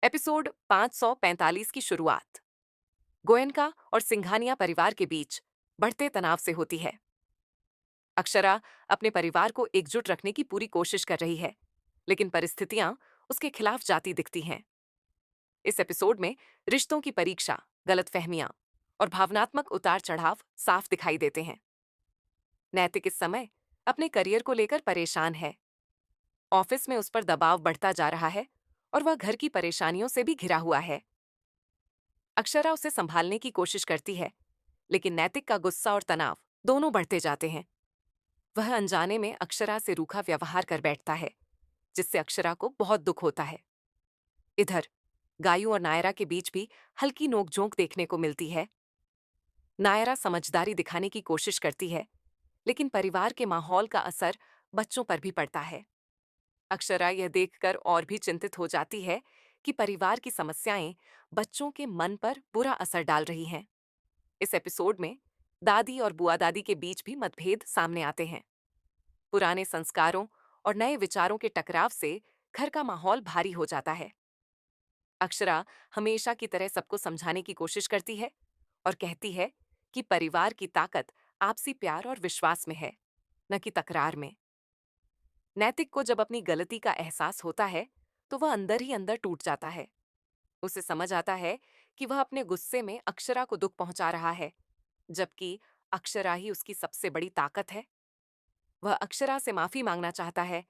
Episode 545 की शुरुआत गोयनका और सिंघानिया परिवार के बीच बढ़ते तनाव से होती है। अक्षरा अपने परिवार को एकजुट रखने की पूरी कोशिश कर रही है, लेकिन परिस्थितियां उसके खिलाफ जाती दिखती हैं। इस एपिसोड में रिश्तों की परीक्षा, गलतफहमियां और भावनात्मक उतार चढ़ाव साफ दिखाई देते हैं। नैतिक इस समय अपने करियर को लेकर परेशान है। ऑफिस में उस पर दबाव बढ़ता जा रहा है और वह घर की परेशानियों से भी घिरा हुआ है। अक्षरा उसे संभालने की कोशिश करती है, लेकिन नैतिक का गुस्सा और तनाव दोनों बढ़ते जाते हैं। वह अनजाने में अक्षरा से रूखा व्यवहार कर बैठता है, जिससे अक्षरा को बहुत दुख होता है। इधर गायू और नायरा के बीच भी हल्की नोकझोंक देखने को मिलती है। नायरा समझदारी दिखाने की कोशिश करती है, लेकिन परिवार के माहौल का असर बच्चों पर भी पड़ता है। अक्षरा यह देखकर और भी चिंतित हो जाती है कि परिवार की समस्याएं बच्चों के मन पर बुरा असर डाल रही हैं। इस एपिसोड में दादी और बुआ दादी के बीच भी मतभेद सामने आते हैं। पुराने संस्कारों और नए विचारों के टकराव से घर का माहौल भारी हो जाता है। अक्षरा हमेशा की तरह सबको समझाने की कोशिश करती है और कहती है कि परिवार की ताकत आपसी प्यार और विश्वास में है, न कि तकरार में। नैतिक को जब अपनी गलती का एहसास होता है, तो वह अंदर ही अंदर टूट जाता है। उसे समझ आता है कि वह अपने गुस्से में अक्षरा को दुख पहुंचा रहा है, जबकि अक्षरा ही उसकी सबसे बड़ी ताकत है। वह अक्षरा से माफी मांगना चाहता है,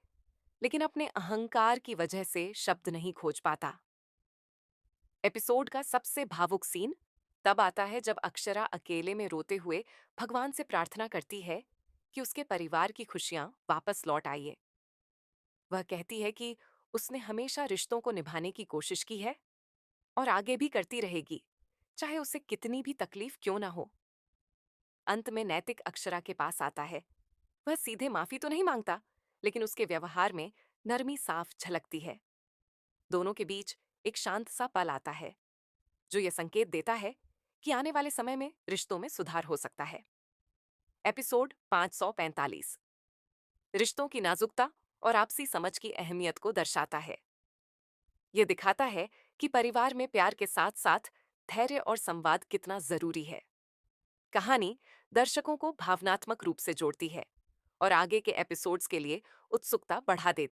लेकिन अपने अहंकार की वजह से शब्द नहीं खोज पाता। एपिसोड का सबसे भावुक सीन तब आता है जब अक्षरा अकेले में रोते हुए भगवान से प्रार्थना करती है कि उसके परिवार की खुशियां वापस लौट आइए। वह कहती है कि उसने हमेशा रिश्तों को निभाने की कोशिश की है और आगे भी करती रहेगी, चाहे उसे कितनी भी तकलीफ क्यों ना हो। अंत में नैतिक अक्षरा के पास आता है। वह सीधे माफी तो नहीं मांगता, लेकिन उसके व्यवहार में नरमी साफ झलकती है। दोनों के बीच एक शांत सा पल आता है, जो यह संकेत देता है कि आने वाले समय में रिश्तों में सुधार हो सकता है। एपिसोड 545 रिश्तों की नाजुकता और आपसी समझ की अहमियत को दर्शाता है। यह दिखाता है कि परिवार में प्यार के साथ साथ धैर्य और संवाद कितना जरूरी है। कहानी दर्शकों को भावनात्मक रूप से जोड़ती है और आगे के एपिसोड्स के लिए उत्सुकता बढ़ा देती है।